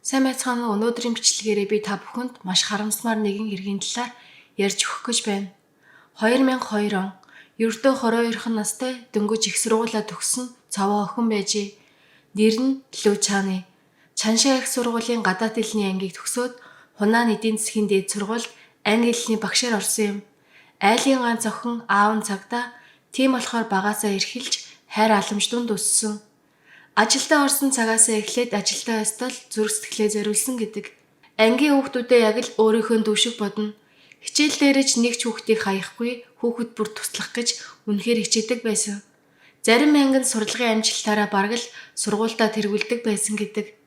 Сайн байцгаана уу? Өнөөдрийн бичлэгээрээ би та бүхэнд маш харамсмаар нэгэн хэргийн талаар ярьж өгөх гэж байна. 2002 он ердөө 22 настай дөнгөж их сургуулаа төгссөн цаваа охин байжээ. Нэр нь Лүчаны. Чаншаа их сургуулийн гадаад хэлний ангийг төгсөөд Хунаан эдийн засгийн дээд сургуульд англи хэлний багшаар орсон юм. Айлын ганц охин аав нь цагдаа, тийм болохоор багаасаа эрхэлж хайр аламж дунд өссөн. Ажилдаа орсон цагаасаа эхлээд ажилдаа байстал зүрх сэтгэлээ зориулсан гэдэг. Ангийн хүүхдүүдээ яг л өөрийнхөө дүүшиг бодно. Хичээл дээрэж нэг ч хүүхдийг хаяхгүй, хүүхэд бүр туслах гэж үнэхээр хичээдэг байсан. Зарим ангид сурлагын амжилтаараа бараг л сургуультаа тэргүүлдэг байсан гэдэг.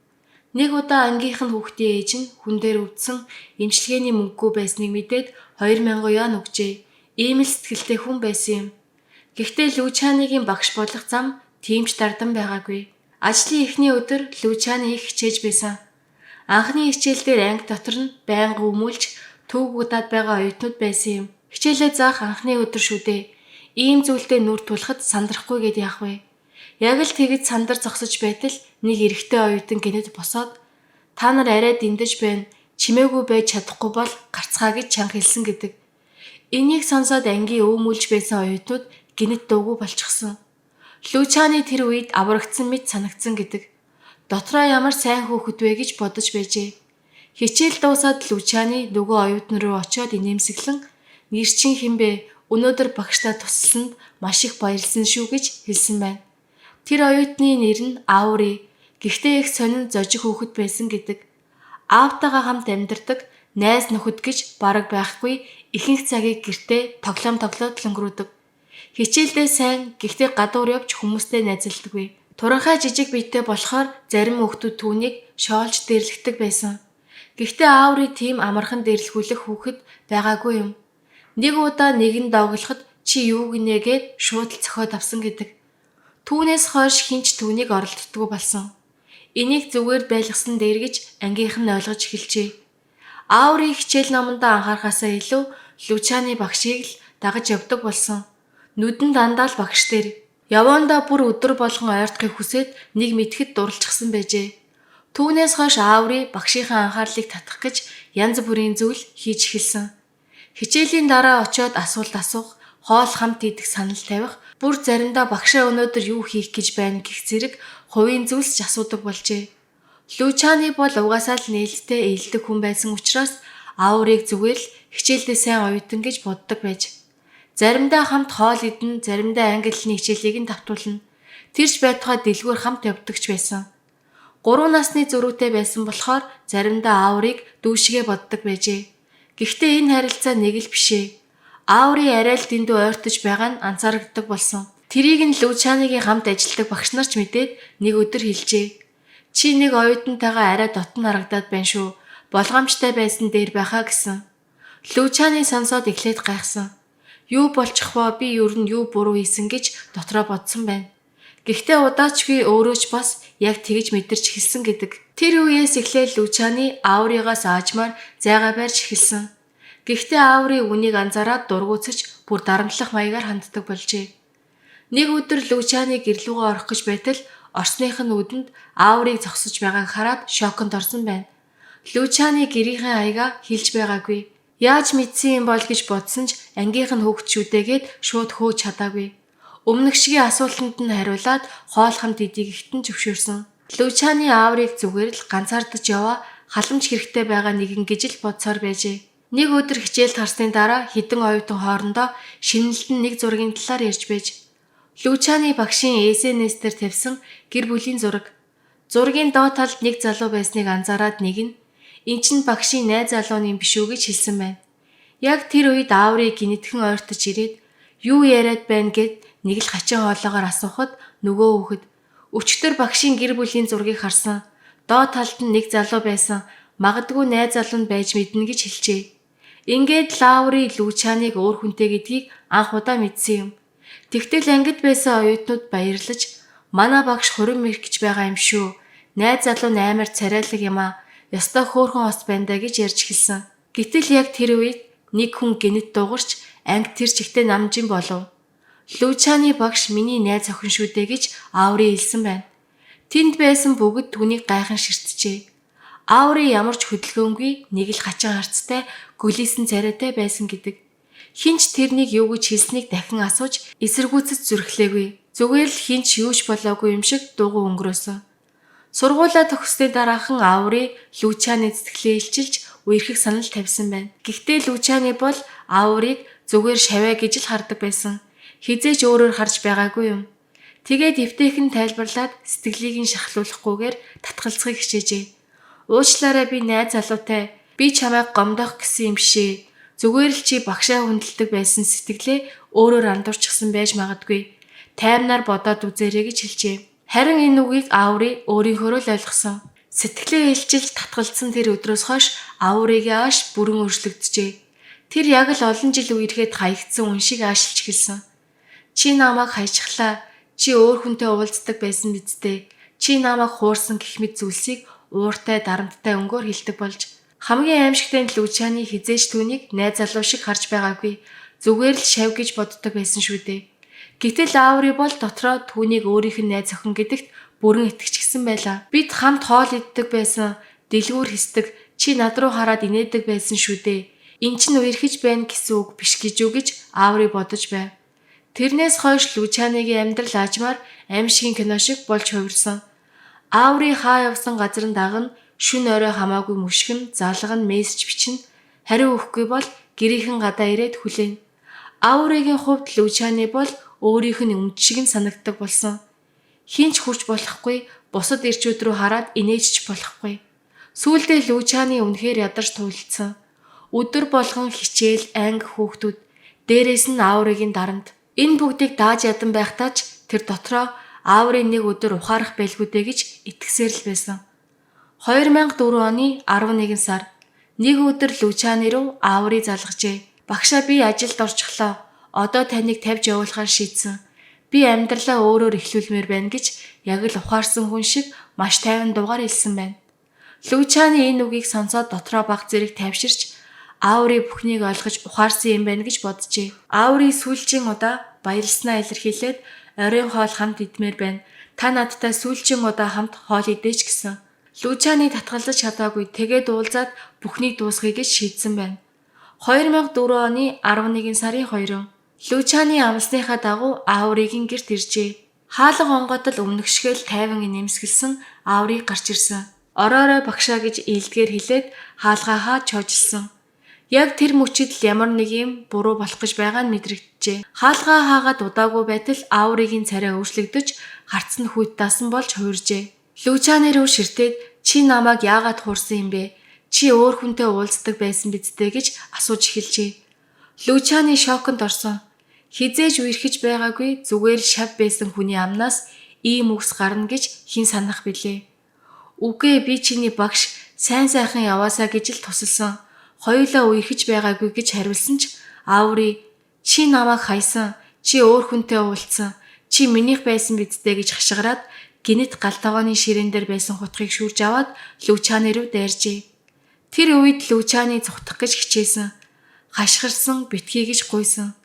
Нэг удаа ангийнх нь хүүхдийн ээж нь хүн дээр өвдсөн эмчилгээний мөнгөгүй байсныг мэдээд 2000 ян өгчээ. Ийм л сэтгэлтэй хүн байсан юм. Гэхдээ Лүчаныгийн багш болох зам тийм ч дардан байгаагүй. Ажлын эхний өдөр Лүчаны их хичээж байсан. Анхны хичээл дээр анги дотор нь байнга өмүүлж төвгүүдад байгаа оюутнууд байсан юм. Хичээлээ заах анхны өдөр шүү дээ. Ийм зүйлдээ нүр тулахад сандрахгүй гэд яах вэ? Яг л тэгж сандар зогсож байтал нэг эрэгтэй оюутан гинэд босоод "Та нар арай дэндэж байна. Чимээгүй байж чадахгүй бол гарцгаа" гэж чанга хэлсэн гэдэг. Энийг сонсоод ангийн өөмүүлж байсан оюутнууд гинэд дуугүй болчихсон. Лүчаны тэр үед аврагдсан мэт санагдсан гэдэг. Дотроо ямар сайн хүүхэд вэ гэж бодож байжээ. Хичээл дуусаад Лүчаны нөгөө оюутан руу очиод инээмсэглэн "Нэр чинь хэн бэ? Өнөөдөр багштай тусласанд маш их баярлсан шүү" гэж хэлсэн байна. Тэр оюутны нэр нь Аури. Гэхдээ их сонин зожиг хүүхэд байсан гэдэг. Аавтайгаа хамт амьдардаг, найз нөхөд гэж бараг байхгүй, ихэнх цагийг гэртээ тоглоод өнгөрөөдөг. Хичээлдээ сайн, гэхдээ гадуур явж хүмүүстэй найзалдаггүй. Туранхай жижиг биетэй болохоор зарим хүүхдүүд түүнийг шоолж дэрлэгдэг байсан. Гэхдээ Аури тийм амархан дэрлэхүүлэх хүүхэд байгаагүй юм. Нэг удаа нэгэн доглоход "Чи юу гинэ" гэд шууд л цохиод авсан гэдэг. Түүнээс хойш хинч түүнийг оролддоггүй болсон. Энийг зүгээр байлгасан дээр гэж ангийнх нь ойлгож эхэлжээ. Аури хичээл номондоо анхаарахаасаа илүү Лүчаны багшийг л дагаж явдаг болсон. Нүдэн дандаа л багш дээр. Явандаа бүр өдөр болгон ойртохыг хүсээд нэг мэтгэд дурлцсан байжээ. Түүнээс хойш Аури багшийнхаа анхаарлыг татах гэж янз бүрийн зүйл хийж эхэлсэн. Хичээлийн дараа очиод асуулт асуух, хоол хамт идэх санал тавих, бүр заримдаа багшаа өнөөдөр юу хийх гэж байна гэх зэрэг хувийн зүйлс ч асуудаг болжээ. Лүчаны бол угаасаа л нээлттэй ээлдэг хүн байсан учраас Аурийг зүгээр л хичээлдээ сайн оюутан гэж боддог байж. Заримдаа хамт хоол идэн, заримдаа англи хэлний хичээлийг нь давтуулна. Тэрч байтугай дэлгүүр хамт явдагч байсан. 3 насны зөрүүтэй байсан болохоор заримдаа Аурийг дүүшигээ боддог байжээ. Гэхдээ энэ харилцаа нэг л бишээ. Аури арай л дэндүү ойртож байгаа нь анзаарэгддэг болсон. Тэрийг нь Лүчаныгийн хамт ажилладаг багш нар ч мэдээд нэг өдөр хэлжээ. "Чи нэг оюутантайгаа арай дотн харагдаад байна шүү. Болгоомжтой байсан дээр байхаа" гэсэн. Лүчаны сонсоод эхлээд гайхсан. Юу болчих вэ? Би ер нь юу буруу хийсэн гэж дотроо бодсон байна. Гэхдээ удаачгүй өөрөө ч бас яг тэгж мэдэрч эхэлсэн гэдэг. Тэр үеэс эхлээд Лүчаны Ауригаас аажмаар зайгаа барьж эхэлсэн. Гэхдээ Аури үнийг анзаараад дургуутсаж бүр дарамтлах маягаар ханддаг болжээ. Нэг өдөр Лүчаны гэрлүүгээ орох гэж байтал орсных нь үдэнд Аурийг зогсож байгааг хараад шоконд орсон байна. Лүчаны гэрийнхээ аяга хилж байгаагүй. Яаж мэдсэн юм бол гэж бодсон ч ангийнх нь хөөгчүүдээгээд шууд хөөж чадаагүй. Өмнөгшгийн асуултанд нь хариулаад хоол хамт идэх ихтэн зөвшөөрсөн. Лүчаны Аурийг зүгээр л ганцаардаж яваа халамж хэрэгтэй байгаа нэгэн гэж л бодсоор байжээ. Нэг өдөр хичээлд харсны дараа хэдэн оюутан хоорондоо шинэлдэн нэг зургийн талаар ярьж байж. Лүчаны багшийн СНС дээр тавьсан гэр бүлийн зураг. Зургийн доод талд нэг залуу байсныг анзаараад нэг нь "Энд чинь багшийн найз залууны биш үү" гэж хэлсэн байна. Яг тэр үед Аурийг гинэтхэн ойртож ирээд "Юу яриад байна" гэд нэг л хачин хоолоогоор асуухад нөгөө хүүхэд өчтөр багшийн гэр бүлийн зургийг харсан. Доод талд нь нэг залуу байсан. Магадгүй найз залуу нь байж мэднэ гэж хэлжээ. Ингээд Лаури Лүчаныг өөр хүнтэй гэдгийг анх удаа мэдсэн юм. Тэгтэл ангид байсан оюутнууд баярлаж "Манай багш хурим мэрх гэж байгаа юм шүү. Найз залуу нь амар царайлаг юм аа. Ястай хөөрхөн ос байна да" гэж ярьж эхэлсэн. Гэтэл яг тэр үед нэг хүн гинэт дуугарч анги тэр чигтээ намжин болов. "Лүчаны багш миний найз охин шүү дээ" гэж Аури хэлсэн байна. Тэнд байсан бүгд түүнийг гайхан ширтжээ. Ааврын ямар ч хөдөлгөөнгүй нэг л хачин харцтай гөлийсэн царайтай байсан гэдэг. Хинч тэрнийг юу гэж хэлснийг дахин асууж эсэргүүцэж зүрхлээгүй. Зүгээр л хинч юуч болоогүй юм шиг дуугүй өнгөрөөсөн. Сургуулаа төгссөний дараахан Ааври Лучаны цэцгэлээ илчилж үерхэх санал тавьсан байна. Гэхдээ Лучаны бол Ааврыг зүгээр шавья гэж л хардаг байсан. Хизээч өөрөөр харж байгаагүй юм. Тэгээд эвтэйхэн тайлбарлаад сэтгэлийг нь шахлуулахгүйгээр татгалзахыг хичээжээ. Уучлаарай, би найз залуутай. Би чамайг гомдоох гэсэн юм бишээ. Зүгээр л чи багшаа хүндэлдэг байсан сэтгэлээ өөрөөр андуурчихсан байж магадгүй. Таймнаар бодоод үзээрэй гэж хэлжээ. Харин энэ үгийг Ааври өөрийнхөө л ойлгосон. Сэтгэлээ илчилж татгалзсан тэр өдрөөс хойш Ааврыг ааш бүрэн өөрчлөгдөжээ. Тэр яг л олон жил үерхэд хаягдсан хүн шиг аашилж эхэлсэн. Чи намайг хайчихлаа. Чи өөр хүнтэй уулздаг байсан биз дээ. Чи намайг хуурсан гэх мэт зүйлсийг ууртай дарамттай өнгөөр хэлдэг болж хамгийн аимшигтай нь Лучаны хизээж түүнийг найз залуу шиг харж байгаагүй. Зүгээр л шав гэж боддог байсан шүү дээ. Гэтэл Ааври бол дотроо түүнийг өөрийнх нь найз охин гэдэгт бүрэн итгэжсэн байлаа. Бид хамт хоол иддэг байсан, дэлгүүр хийсдэг, чи над руу хараад инээдэг байсан шүү дээ. Энд чинь үерхэж байна гэсэн үг биш гэж үү гэж Ааври бодож байв. Тэрнээс хойш Лучаныгийн амьдрал аажмаар аимшигын кино шиг болж хувирсан. Ааври хаа явсан газар нь дагна, шүн орой хамаагүй мөшгөн, залган мессеж бичнэ. Хариу өгөхгүй бол гэрийнхэн гадаа ирээд хүлээн. Аавригийн хувьд Лучаны бол өөрийнх нь өмд шиг нь санагддаг болсон. Хинч хурж болохгүй, бусад ирчүүд рүү хараад инээжч болохгүй. Сүүлдээ Лучаны үнэхээр ядарч туйлдсан. Өдөр болгон хичээл, анги хүүхдүүд, дээрээс нь Аавригийн дарамт. Энэ бүгдийг дааж ядан байхдаа ч тэр дотроо Ааврын нэг өдөр ухаарах байлгүй дээ гэж итгэсээр л байсан. 2004 оны 11 сар нэг өдөр Лучаны руу Ааври залгажээ. Багшаа, би ажилд орчихлоо. Одоо таныг тавьж явуулахаар шийдсэн. Би амьдралаа өөрөөр эхлүүлмээр байна гэж яг л ухаарсан хүн шиг маш тайван дуугаар хэлсэн байна. Лучаны энэ үгийг сонсоод дотроо баг зэрэг тайвширч Ааври бүхнийг ойлгож ухаарсан юм байна гэж боджээ. Ааври сүүлчийн удаа баярлснаа илэрхийлээд оройн хоол хамт идмээр байна. Та надтай сүүлчийн удаа хамт хоол идээч гэсэн. Лучаны татгалзаж чадаагүй, тэгээд уулзаад бүхнийг дуусгая гэж шийдсэн байна. 2004 оны 11 сарын 2 Лучаны амласныхаа дагуу Аавригийн гэрт иржээ. Хаалга онготол өмнөгшгөл тайван инээмсэглсэн Ааври гарч ирсэн. Ороорой багшаа гэж ийдгээр хэлээд хаалгаа чожилсон. Яг тэр мөчид л ямар нэг юм буруу болох гэж байгаа нь мэдрэгджээ. Хаалгаа хаагаад удаагүй байтал Аавригийн царай өөрчлөгдөж гарц нь хүйт даасан болж хувиржээ. Лучаны руу ширтээд чи намайг яагаад хуурсан юм бэ? Чи өөр хүнтэй уулздаг байсан биз дээ гэж асууж эхэлжээ. Лучаны шоконд орсон. Хизээж үерхэж байгаагүй, зүгээр л шав байсан хүний амнаас ийм үгс гарна гэж хэн санах билээ. Үгүй, би чиний багш, сайн сайхан яваасаа гэж л тусалсан. Хоёулаа үерхэж байгаагүй гэж хариулсан ч Ааври чи намайг хайсан, чи өөр хүнтэй уулзсан, чи минийх байсан биз дээ гэж хашгираад гинэт галтагооны ширээн дээр байсан хутгийг шүүрж аваад Лучаны руу дайржээ. Тэр үед Лучаны зүхтах гэж хичээсэн. Хашгирсан, битгий гэж гуйсан.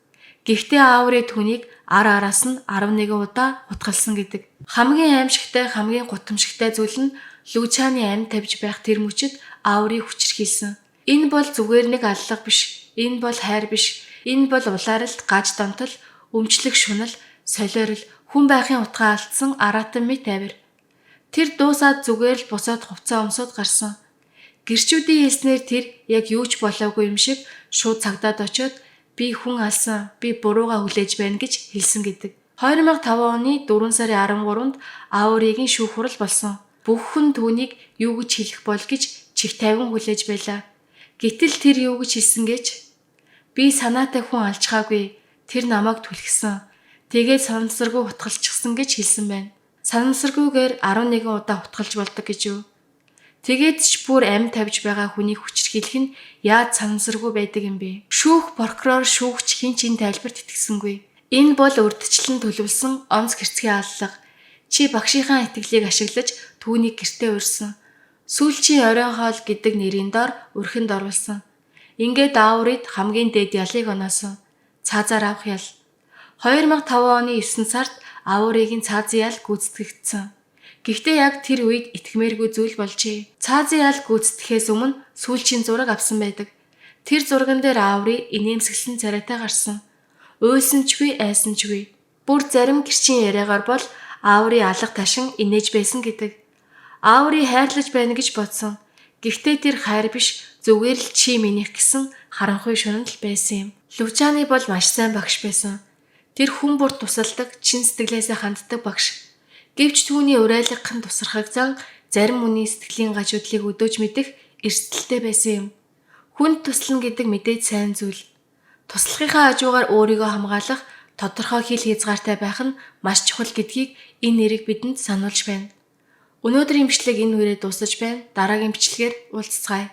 Гэхдээ Ааври түүнийг араас нь 11 удаа хутгалсан гэдэг. Хамгийн аимшигтай, хамгийн гутамшигтай зүйл нь Лучаны амьд тавьж байх тэр мөчид Ааври хүчрхийлсэн. Энэ бол зүгээр нэг аллах биш. Энэ бол хайр биш. Энэ бол улааралт, гаж донтол, өмчлөх шунал, солиорол, хүн байхын утгаа алдсан аратан мэт авир. Тэр дуусаад зүгээр л босоод хувцас өмсөд гарсан. Гэрчүүдийн хэлснээр тэр яг юу ч болоогүй юм шиг шууд цагдаад очиод би хүн алсан, би бурууга хүлээж байна гэж хэлсэн гэдэг. 2005 оны 4 сарын 13-нд Аавригийн шүүх хурал болсон. Бүх хүн түүнийг юу гэж хэлэх бол гэж чих тавин хүлээж байлаа. Гэтэл тэр юу гэж хэлсэн гэж би санаатай хүн алчхаагүй. Тэр намайг түлхсэн. Тэгээд санамсаргүй хутгалчихсан гэж хэлсэн байна. Санамсаргүйгээр 11 удаа хутгалж болдог гэж юу? Тэгээд ч бүр амьд тавьж байгаа хүнийг хүчрхийлэх нь яаж санамсаргүй байдаг юм бэ? Шүүх прокурор шүүгч хин чин тайлбарт итгэсэнгүй. Энэ бол урьдчилан төлөвлөсөн онц гэрцгийн аллах. Чи багшийнхаа итгэлийг ашиглаж түүнийг гэртээ урьсан. Сүүлчийн оройн хоол гэдэг нэрийн дор өрхөнд оруулсан. Ингээд Ааврид хамгийн дээд ялыг оноосон. Цаазаар авах ял. 2005 оны 9 сард Аавригийн цаазын ял гүйцэтгэгдсэн. Гэхдээ яг тэр үед итгэмээргүй зүйл болжээ. Цаазын ял гүйцэтгэхээс өмнө сүүлчийн зураг авсан байдаг. Тэр зурган дээр ааврын инээмсэглэн царайтай гарсан. Уйлсанчгүй айсанчгүй. Бүр зарим гэрчийн яриагаар бол ааврын алга ташин инээж байсан гэдэг. Ааврыг хайрлаж байна гэж бодсон. Гэхдээ тэр хайр биш, зүгээр л чи минийх гэсэн харанхуй шунал байсан юм. Лүчаны бол маш сайн багш байсан. Тэр хүн бүр тусалдаг, чин сэтгэлээсээ ханддаг багш. Гэвч түүний урайлгын тусархагзан зарим хүний сэтгэлийн гажуудлыг өдөөж мэдэх эрсдэлтэй байсан юм. Хүнд туслана гэдэг мэдээд сайн зүйл. Туслахынхаа хажуугаар өөрийгөө хамгаалах тодорхой хил хязгаартай байх нь маш чухал гэдгийг энэ нэрийг бидэнд сануулж байна. Өнөөдрийн бичлэг энэ хүрээ дуусаж байна. Дараагийн бичлэгээр уулзцгаая.